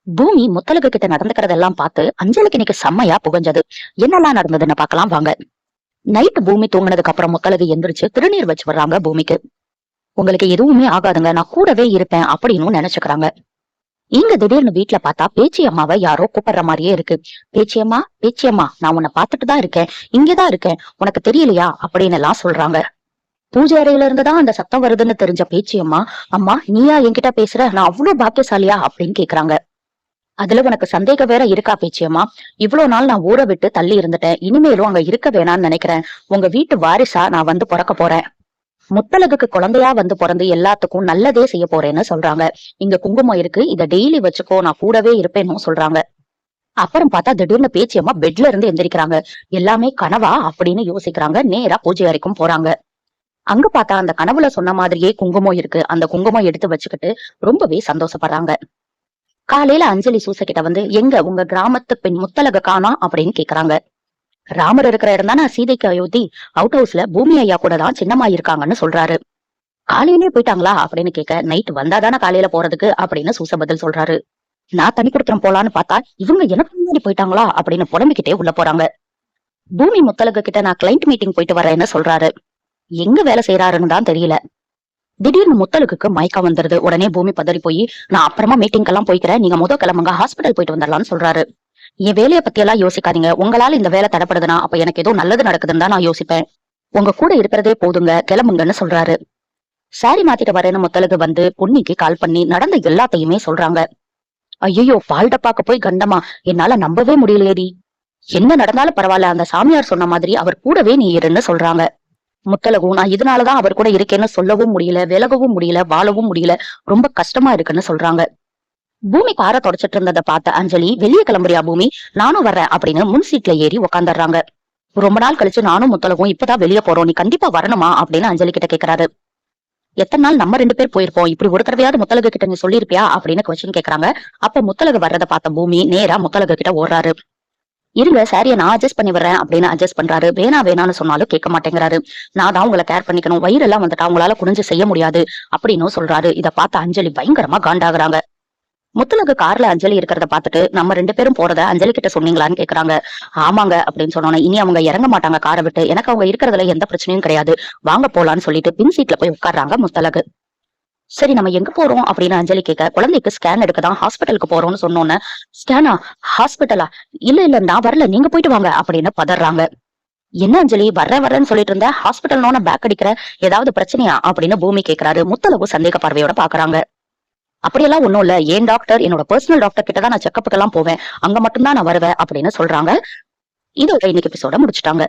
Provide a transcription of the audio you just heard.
பூமி முத்தழகு கிட்ட நடந்துக்கிறதெல்லாம் பார்த்து அஞ்சலிக்கு இன்னைக்கு செம்மையா புகஞ்சது. என்னெல்லாம் நடந்ததுன்னு பார்க்கலாம் வாங்க. நைட்டு பூமி தூங்கினதுக்கு அப்புறம் முத்தழகு எந்திரிச்சு திருநீர் வச்சு வர்றாங்க பூமிக்கு. உங்களுக்கு எதுவுமே ஆகாதுங்க, நான் கூடவே இருப்பேன் அப்படின்னு நினைச்சுக்கிறாங்க. இங்க திடீர்னு வீட்டுல பார்த்தா பேச்சி அம்மாவை யாரோ கூப்பிடுற மாதிரியே இருக்கு. பேச்சியம்மா பேச்சியம்மா, நான் உன்னை பார்த்துட்டு தான் இருக்கேன், இங்கதான் இருக்கேன், உனக்கு தெரியலையா அப்படின்னு எல்லாம் சொல்றாங்க. பூஜை அறையில இருந்துதான் அந்த சத்தம் வருதுன்னு தெரிஞ்ச பேச்சியம்மா, அம்மா நீயா என்கிட்ட பேசுற, நான் அவ்வளவு பாக்கியசாலியா அப்படின்னு கேக்குறாங்க. அதுல உனக்கு சந்தேகம் வேற இருக்கா பேச்சியம்மா? இவ்வளவு நாள் நான் ஊரை விட்டு தள்ளி இருந்துட்டேன், இனிமேலும் அங்க இருக்க வேணாம்னு நினைக்கிறேன். உங்க வீட்டு வாரிசா நான் வந்து பிறக்க போறேன். முத்தழகுக்கு குழந்தையா வந்து பிறந்து எல்லாத்துக்கும் நல்லதே செய்ய போறேன்னு சொல்றாங்க. இங்க குங்குமம் இருக்கு, இத டெய்லி வச்சுக்கோ, நான் கூடவே இருப்பேன்னு சொல்றாங்க. அப்புறம் பார்த்தா திடீர்னு பேச்சியம்மா பெட்ல இருந்து எந்திரிக்கிறாங்க. எல்லாமே கனவா அப்படின்னு யோசிக்கிறாங்க. நேரா பூஜை அறைக்கும் போறாங்க. அங்க பார்த்தா அந்த கனவுல சொன்ன மாதிரியே குங்குமம் இருக்கு. அந்த குங்குமம் எடுத்து வச்சுக்கிட்டு ரொம்பவே சந்தோஷப்படுறாங்க. காலையில அஞ்சலி சூச கிட்ட வந்து, எங்க உங்க கிராமத்து பெண் முத்தழக காணோம் அப்படின்னு கேக்குறாங்க. ராமர் இருக்கிற இடம் தானே சீதைக்கு அயோத்தி, அவுட் ஹவுஸ்ல பூமி ஐயா கூட தான் சின்னம்மா இருக்காங்கன்னு சொல்றாரு. காலையிலேயே போயிட்டாங்களா அப்படின்னு கேட்க, நைட் வந்தாதானே காலையில போறதுக்கு அப்படின்னு சூச பதில் சொல்றாரு. நான் தனி கொடுத்துறம் போலான்னு பார்த்தா இவங்க எனக்கு முன்னாடி போயிட்டாங்களா அப்படின்னு புலம்பிக்கிட்டே உள்ள போறாங்க. பூமி முத்தழகு கிட்ட நான் கிளைண்ட் மீட்டிங் போயிட்டு வரேன்னு சொல்றாரு. எங்க வேலை செய்யறாருன்னு தான் தெரியல. திடீர்னு முத்தழகுக்கு மயக்கம் வந்துருது. உடனே பூமி பதறி போய், நான் அப்புறமா மீட்டிங் எல்லாம் போய்க்கிறேன், நீங்க முத கிளம்புங்க, ஹாஸ்பிட்டல் போயிட்டு வந்துடலாம்னு சொல்றாரு. என் வேலையை பத்தி எல்லாம் யோசிக்காதீங்க, உங்களால இந்த வேலை தடப்படுதுன்னா அப்ப எனக்கு ஏதோ நல்லது நடக்குதுன்னு தான் நான் யோசிப்பேன். உங்க கூட இருக்கிறதே போதுங்க, கிளம்புங்கன்னு சொல்றாரு. சாரி மாத்திட்டு வரேன்னு முத்தழகு வந்து பொன்னிக்கு கால் பண்ணி நடந்த எல்லாத்தையுமே சொல்றாங்க. ஐயோ, பால் டப்பாக்கு போய் கண்டமா, என்னால நம்பவே முடியலையேடி. என்ன நடந்தாலும் பரவாயில்ல, அந்த சாமியார் சொன்ன மாதிரி அவர் கூடவே நீ இருன்னு சொல்றாங்க. முத்தழகும், நான் இதனாலதான் அவர் கூட இருக்கேன்னு சொல்லவும் முடியல, விலகவும் முடியல, வாழவும் முடியல, ரொம்ப கஷ்டமா இருக்குன்னு சொல்றாங்க. பூமி காரை தொடச்சிட்டு இருந்ததை பார்த்த அஞ்சலி, வெளியே கிளம்புறியா பூமி, நானும் வர்றேன் அப்படின்னு முன் சீட்ல ஏறி உக்காந்துடுறாங்க. ரொம்ப நாள் கழிச்சு நானும் முத்தழகும் இப்பதான் வெளியே போறோம், நீ கண்டிப்பா வரணுமா அப்படின்னு அஞ்சலி கிட்ட கேக்குறாரு. எத்தனை நாள் நம்ம 2 பேர் போயிருப்போம், இப்படி ஒரு தடவையாவது முத்தழகு கிட்ட நீ சொல்லிருப்பியா அப்படின்னு கொஸ்டின் கேக்குறாங்க. அப்ப முத்தழகு வர்றதை பார்த்த பூமி நேரா முத்தழகு கிட்ட ஓடுறாரு. இருங்க சாரிய நான் அட்ஜஸ்ட் பண்ணி வர்றேன் அப்படின்னு அட்ஜஸ்ட் பண்றாரு. வேணான்னு சொன்னாலும் கேட்க மாட்டேங்கிறாரு. நான் தான் உங்களை கேர் பண்ணிக்கணும், வயிறெல்லாம் வந்துட்டா உங்களால குனிஞ்சு செய்ய முடியாது அப்படின்னு சொல்றாரு. இத பார்த்த அஞ்சலி பயங்கரமா காண்டாகுறாங்க. முத்தழகு கார்ல அஞ்சலி இருக்கிறத பார்த்துட்டு, நம்ம 2 பேரும் போறத அஞ்சலி கிட்ட சொன்னீங்களான்னு கேக்குறாங்க. ஆமாங்க அப்படின்னு சொன்னோன்னே, இனி அவங்க இறங்க மாட்டாங்க காரை விட்டு, எனக்கு அவங்க இருக்கிறதுல எந்த பிரச்சனையும் கிடையாது, வாங்க போலான்னு சொல்லிட்டு பின் சீட்ல போய் உட்கார்றாங்க முத்தழகு. சரி நம்ம எங்க போறோம் அப்படின்னு அஞ்சலி கேட்க, குழந்தைக்கு ஸ்கேன் எடுக்கதான் ஹாஸ்பிட்டலுக்கு போறோம்னு சொன்னோன்னு, ஸ்கேனா, ஹாஸ்பிட்டலா, இல்ல நான் வரல, நீங்க போயிட்டு வாங்க அப்படின்னு பதறாங்க. என்ன அஞ்சலி வர்றேன்னு சொல்லிட்டு இருந்த, ஹாஸ்பிட்டல்னோட பேக் அடிக்கிற, ஏதாவது பிரச்சனையா அப்படின்னு பூமி கேக்குறாரு. முத்தழகு சந்தேக பார்வையோட பாக்குறாங்க. அப்படியெல்லாம் ஒண்ணும் இல்ல, ஏன் டாக்டர், என்னோட பர்சனல் டாக்டர் கிட்டதான் நான் செக்கப்புக்கு எல்லாம் போவேன், அங்க மட்டும்தான் நான் வருவேன் அப்படின்னு சொல்றாங்க. இதோட இன்னைக்கு எபிசோட முடிச்சுட்டாங்க.